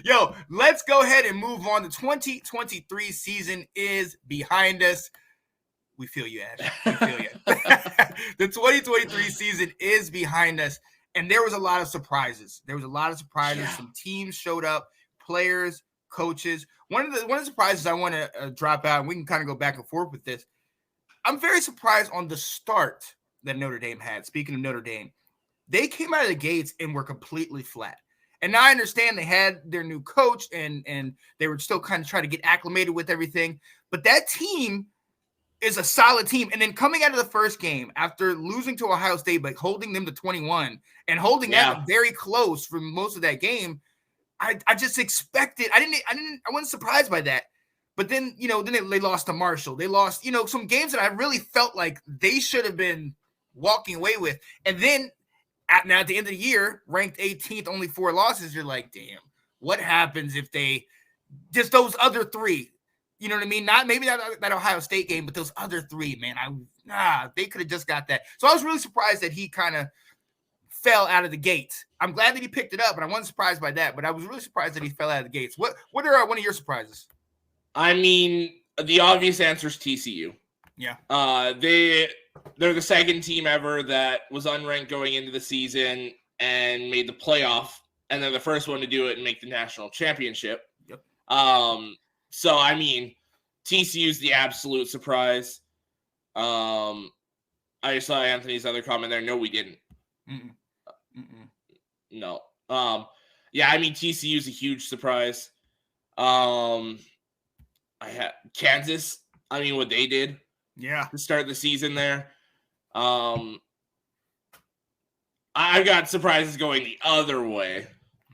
Yo, let's go ahead and move on. The 2023 season is behind us. We feel you, Ash. We feel you. The 2023 season is behind us, and there was a lot of surprises. Some teams showed up, players, coaches. One of the surprises I want to drop out, and we can kind of go back and forth with this. I'm very surprised on the start that Notre Dame had. Speaking of Notre Dame, they came out of the gates and were completely flat. And now I understand they had their new coach and they were still kind of trying to get acclimated with everything. But that team is a solid team. And then coming out of the first game after losing to Ohio State, but holding them to 21 and holding that very close for most of that game, I just expected. I wasn't surprised by that. But then, they lost to Marshall. They lost, some games that I really felt like they should have been walking away with. And then at the end of the year, ranked 18th, only 4 losses, you're like, damn, what happens if they just those other 3? You know what I mean? Not maybe that Ohio State game, but those other 3, man, they could have just got that. So I was really surprised that he kind of fell out of the gates. I'm glad that he picked it up, and I wasn't surprised by that, but I was really surprised that he fell out of the gates. What are one of your surprises? I mean, the obvious answer is TCU. Yeah. They're the second team ever that was unranked going into the season and made the playoff, and they're the first one to do it and make the national championship. Yep. So, I mean, TCU's the absolute surprise. I just saw Anthony's other comment there. No, we didn't. No. Yeah, I mean, TCU's a huge surprise. I had Kansas. I mean, what they did. Yeah. To start the season there. I've got surprises going the other way.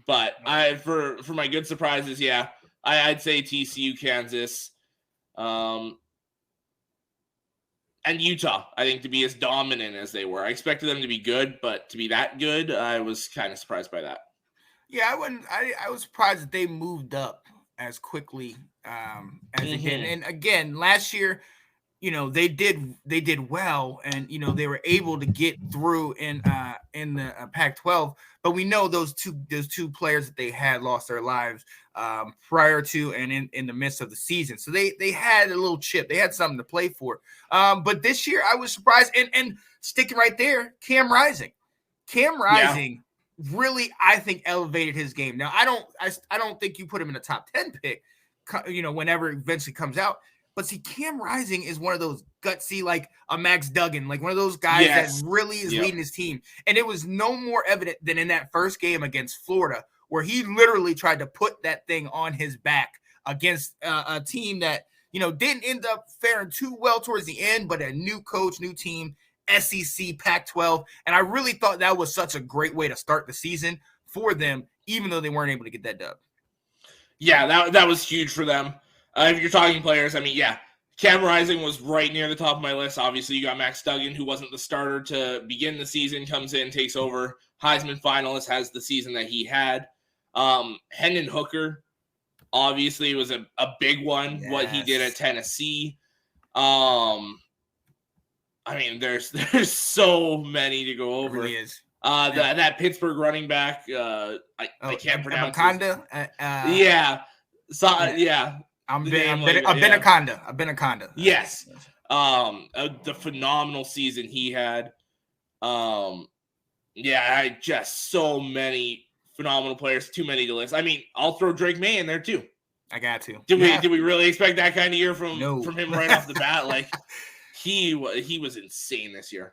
But for my good surprises, yeah, I'd say TCU, Kansas, and Utah, I think, to be as dominant as they were. I expected them to be good, but to be that good, I was kind of surprised by that. Yeah, I was surprised that they moved up as quickly as they did. And again, last year, they did well, and they were able to get through in the Pac-12. But we know those two players that they had lost their lives prior to and in the midst of the season. So they had a little chip. They had something to play for. But this year I was surprised, and sticking right there, Cam Rising really, I think, elevated his game. Now I don't think you put him in a top 10 pick, whenever it eventually comes out. But see, Cam Rising is one of those gutsy, like a Max Duggan, like one of those guys that really is leading his team. And it was no more evident than in that first game against Florida, where he literally tried to put that thing on his back against a team that, didn't end up faring too well towards the end, but a new coach, new team, SEC, Pac-12. And I really thought that was such a great way to start the season for them, even though they weren't able to get that dub. Yeah, that was huge for them. If you're talking players, I mean, yeah, Cam Rising was right near the top of my list. Obviously, you got Max Duggan, who wasn't the starter to begin the season, comes in, takes over. Heisman finalist, has the season that he had. Hendon Hooker, obviously, was a big one, what he did at Tennessee. I mean, there's so many to go over. It really is. That Pittsburgh running back, I can't pronounce Abenakanda? Abenakanda. Yes. The phenomenal season he had. Just so many phenomenal players, too many to list. I mean, I'll throw Drake May in there too. I got to. Did we really expect that kind of year from him right off the bat? Like he was insane this year.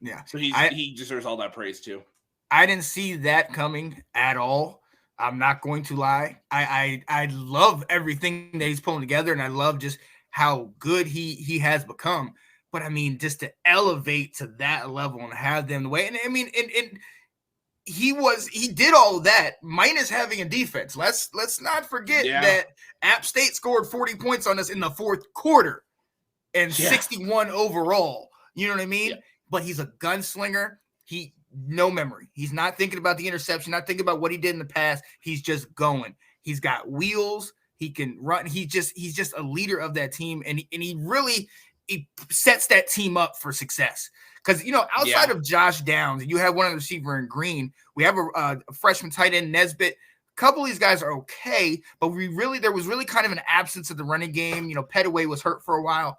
Yeah. So he deserves all that praise too. I didn't see that coming at all. I'm not going to lie. I love everything that he's pulling together, and I love just how good he has become. But I mean, just to elevate to that level and have them the way, and I mean, and he did all of that minus having a defense. Let's not forget that App State scored 40 points on us in the fourth quarter and 61 overall. You know what I mean? Yeah. But he's a gunslinger. No memory. He's not thinking about the interception, not thinking about what he did in the past. He's just going. He's got wheels. He can run. He's just a leader of that team, and he really sets that team up for success. Because outside of Josh Downs, you have one receiver in Green. We have a freshman tight end Nesbitt couple of these guys are okay, but there was really kind of an absence of the running game. Petaway was hurt for a while.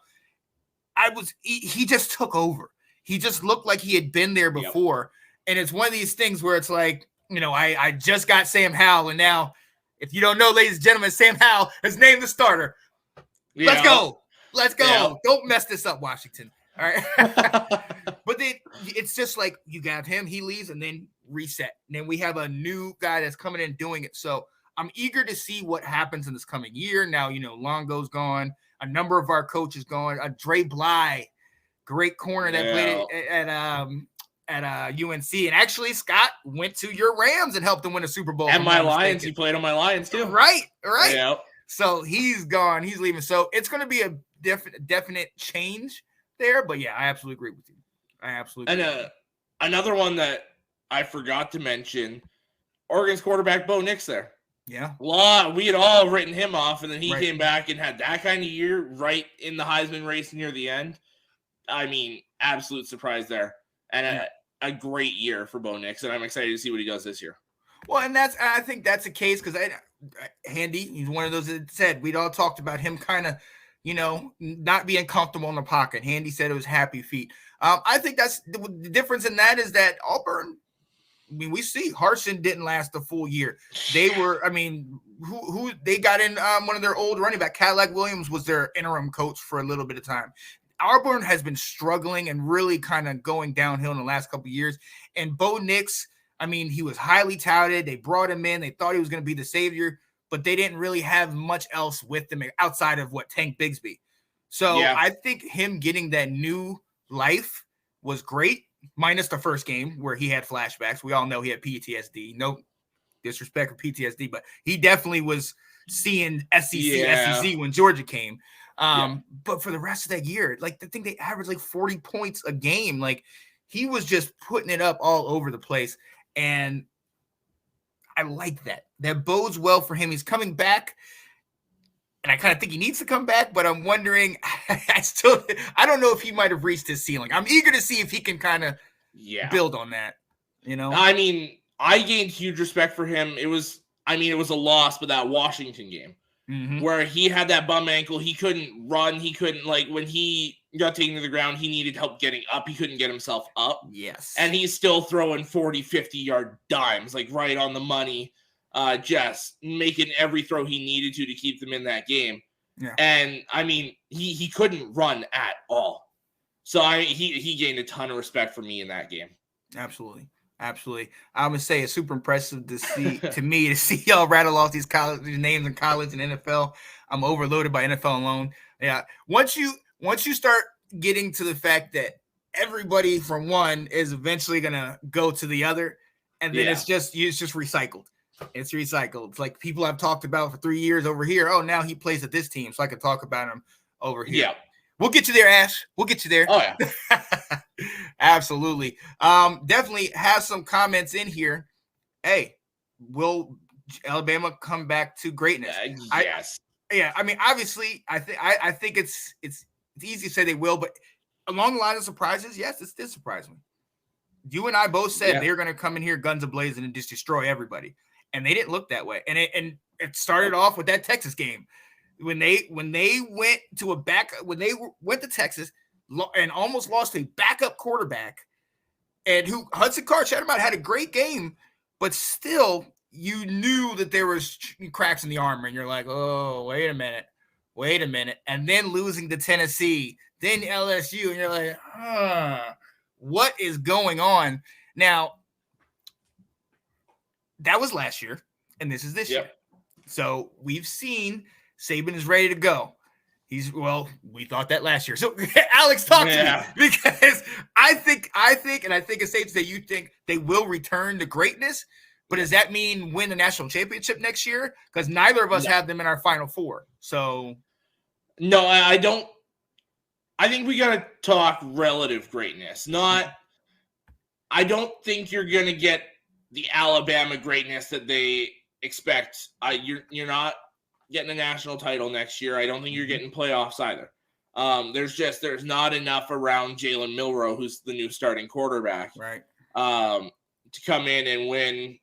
He just took over. He just looked like he had been there before. Yep. And it's one of these things where it's like, I just got Sam Howell, and now, if you don't know, ladies and gentlemen, Sam Howell has named the starter. Yeah. Let's go. Yeah. Don't mess this up, Washington. All right. But then it's just like you got him, he leaves, and then reset. And then we have a new guy that's coming in doing it. So I'm eager to see what happens in this coming year. Now, Longo's gone. A number of our coaches gone. Dre Bly, great corner that played at UNC. And actually, Scott went to your Rams and helped them win a Super Bowl. And my Lions. He played on my Lions, too. Right. Yeah. So he's gone. He's leaving. So it's going to be a definite change there. But, yeah, I absolutely agree with you. And another one that I forgot to mention, Oregon's quarterback Bo Nix there. Yeah. We had all written him off, and then he came back and had that kind of year right in the Heisman race near the end. I mean, absolute surprise there. And a great year for Bo Nix, and I'm excited to see what he does this year. Well, and I think that's the case because Handy, he's one of those that said we'd all talked about him kind of, not being comfortable in the pocket. Handy said it was happy feet. I think that's the difference in that is that Auburn, we see Harsin didn't last the full year. They were, who they got in one of their old running back, Cadillac Williams was their interim coach for a little bit of time. Auburn has been struggling and really kind of going downhill in the last couple of years. And Bo Nix, he was highly touted. They brought him in. They thought he was going to be the savior, but they didn't really have much else with them outside of Tank Bigsby. So I think him getting that new life was great, minus the first game where he had flashbacks. We all know he had PTSD. No disrespect for PTSD, but he definitely was seeing SEC when Georgia came. But for the rest of that year, I think they averaged 40 points a game. He was just putting it up all over the place. And I like that. That bodes well for him. He's coming back. And I kind of think he needs to come back, but I'm wondering, I don't know if he might have reached his ceiling. I'm eager to see if he can kind of build on that, I gained huge respect for him. It was a loss, but that Washington game where he had that bum ankle, he couldn't run. He couldn't, when he got taken to the ground, he needed help getting up. He couldn't get himself up. Yes. And he's still throwing 40, 50-yard dimes, right on the money. Just making every throw he needed to keep them in that game. Yeah. And he couldn't run at all. So he gained a ton of respect from me in that game. Absolutely. I'm gonna say it's super impressive to see y'all rattle off these names in college and NFL. I'm overloaded by NFL alone. Yeah. Once you start getting to the fact that everybody from one is eventually gonna go to the other, and then it's just recycled. It's recycled. It's like people I've talked about for 3 years over here. Oh, now he plays at this team, so I can talk about him over here. Yeah. We'll get you there, Ash. We'll get you there. Oh, yeah. Absolutely. Definitely have some comments in here. Hey, will Alabama come back to greatness? Yes. Obviously, I think it's easy to say they will, but along the line of surprises, yes, it did surprise me. You and I both said they're going to come in here guns a-blazing and just destroy everybody. And they didn't look that way. And it started off with that Texas game. When they went to Texas and almost lost a backup quarterback, and who Hudson Card had a great game, but still you knew that there was cracks in the armor, and you're like, oh, wait a minute. And then losing to Tennessee, then LSU, and you're like, what is going on? Now, that was last year, and this is this year. So we've seen Saban is ready to go. We thought that last year. So Alex, talk to me, because I think it's safe to say you think they will return to greatness. But does that mean win the national championship next year? Because neither of us have them in our Final Four. So no, I don't. I think we got to talk relative greatness. I don't think you're going to get the Alabama greatness that they expect. You're not getting a national title next year. I don't think you're getting playoffs either. There's not enough around Jalen Milroe, who's the new starting quarterback, right? To come in and win,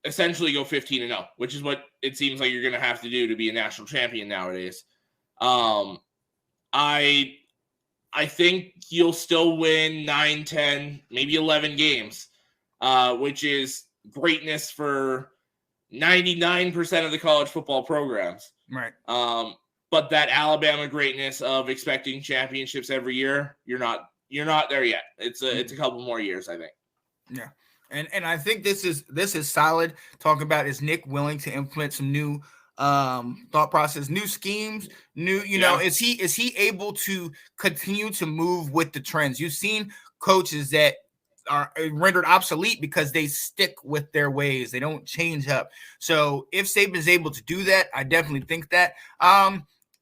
essentially go 15-0, which is what it seems like you're going to have to do to be a national champion nowadays. I think you'll still win 9, 10, maybe 11 games, which is greatness for 99% of the college football programs. Right. But that Alabama greatness of expecting championships every year, you're not there yet. It's a couple more years, I think. Yeah. And I think this is solid. Talking about, is Nick willing to implement some new thought process, new schemes, is he able to continue to move with the trends? You've seen coaches that are rendered obsolete because they stick with their ways. They don't change up. So if Saban is able to do that, I definitely think that.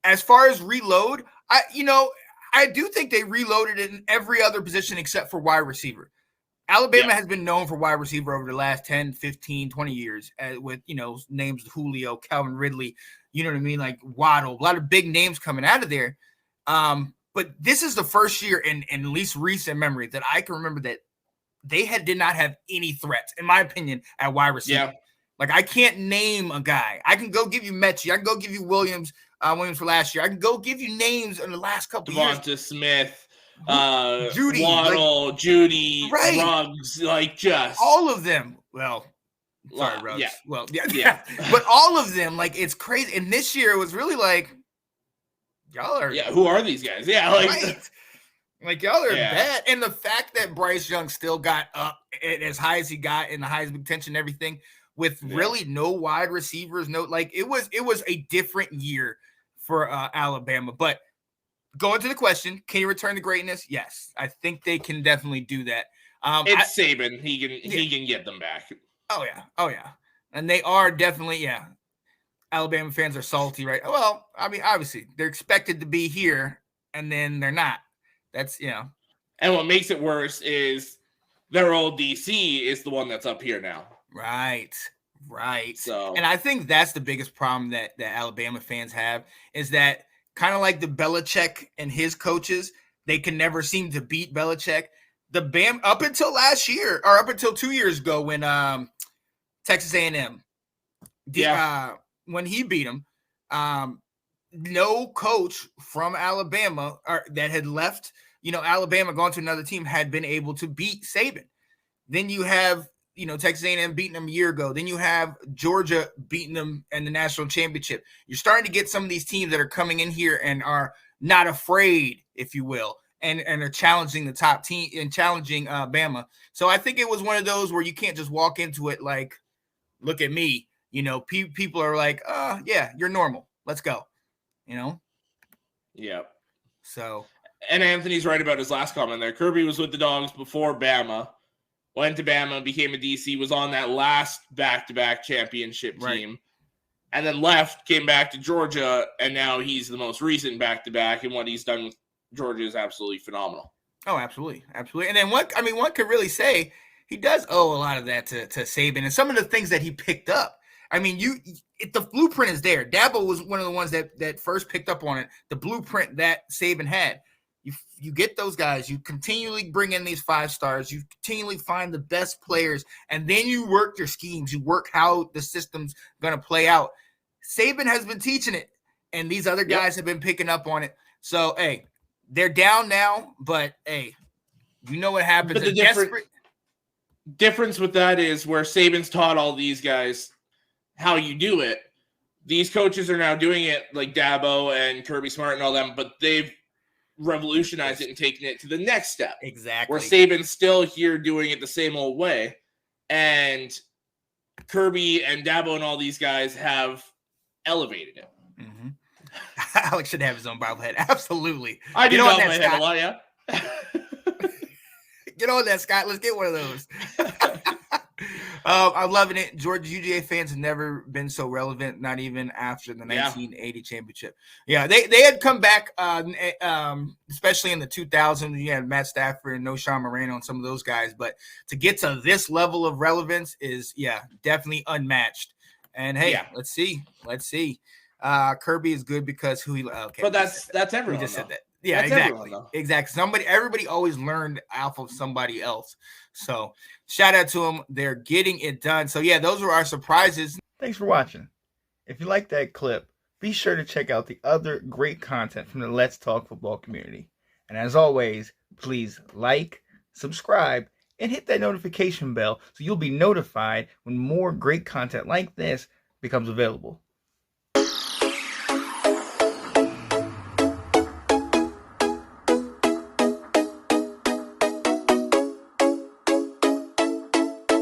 As far as reload, I do think they reloaded it in every other position except for wide receiver. Alabama has been known for wide receiver over the last 10, 15, 20 years with, names Julio, Calvin Ridley, you know what I mean? Like Waddle, a lot of big names coming out of there. But this is the first year in at least recent memory that I can remember that they did not have any threats, in my opinion, at wide receiver. Yeah. Like, I can't name a guy. I can go give you Mechie. I can go give you Williams for last year. I can go give you names in the last couple years. Devonta Smith. Judy, Waddle, Judy, right. Ruggs, like just all of them. Well, sorry, Ruggs. Yeah. Well, yeah. But all of them, like, it's crazy. And this year it was really like, y'all are. Yeah, who are these guys? Yeah, like y'all are bad. And the fact that Bryce Young still got up as high as he got in the Heisman contention and everything, with really no wide receivers, it was a different year for Alabama, but. Going to the question, can you return to greatness? Yes, I think they can definitely do that. It's Saban. He can get them back. Oh yeah, and they are definitely Alabama fans are salty, right? Well, I mean, obviously they're expected to be here, and then they're not. That's And what makes it worse is their old DC is the one that's up here now. Right. So, and I think that's the biggest problem that Alabama fans have is that. Kind of like the Belichick and his coaches, they can never seem to beat Belichick. Up until last year, or up until 2 years ago, when Texas A&M, when he beat them, no coach from Alabama that had left, Alabama, gone to another team, had been able to beat Saban. Then you have Texas A&M beating them a year ago. Then you have Georgia beating them in the national championship. You're starting to get some of these teams that are coming in here and are not afraid, if you will, and are challenging the top team and challenging Bama. So I think it was one of those where you can't just walk into it like, look at me. People are like, yeah, you're normal. Let's go. Yeah. So. And Anthony's right about his last comment there. Kirby was with the Dogs before Bama. Went to Bama, became a DC, was on that last back-to-back championship team, and then left, came back to Georgia, and now he's the most recent back-to-back, and what he's done with Georgia is absolutely phenomenal. Oh, absolutely. And then one could really say he does owe a lot of that to Saban and some of the things that he picked up. I mean, the blueprint is there. Dabo was one of the ones that first picked up on it, the blueprint that Saban had. You get those guys, you continually bring in these 5 stars, you continually find the best players, and then you work your schemes, you work how the system's going to play out. Saban has been teaching it, and these other guys have been picking up on it. So, hey, they're down now, but, hey, you know what happens. But the difference with that is where Saban's taught all these guys how you do it. These coaches are now doing it like Dabo and Kirby Smart and all them, but they've revolutionized it and taken it to the next step. Exactly. Where Saban's still here doing it the same old way. And Kirby and Dabo and all these guys have elevated it. Mm-hmm. Alex should have his own bobblehead. Absolutely. I do love my head a lot, yeah. Get on that, Scott. Let's get one of those. I'm loving it. Georgia UGA fans have never been so relevant, not even after the 1980 championship. Yeah, they had come back, especially in the 2000s. You had Matt Stafford and Sean Moreno and some of those guys. But to get to this level of relevance is, definitely unmatched. And, hey, let's see. Kirby is good because who he – okay. But that's everyone, We just said that. Yeah, That's exactly. everyone, though. Exactly. Everybody always learned off of somebody else. So shout out to them. They're getting it done. So yeah, those were our surprises. Thanks for watching. If you liked that clip, be sure to check out the other great content from the Let's Talk Football community. And as always, please like, subscribe, and hit that notification bell so you'll be notified when more great content like this becomes available.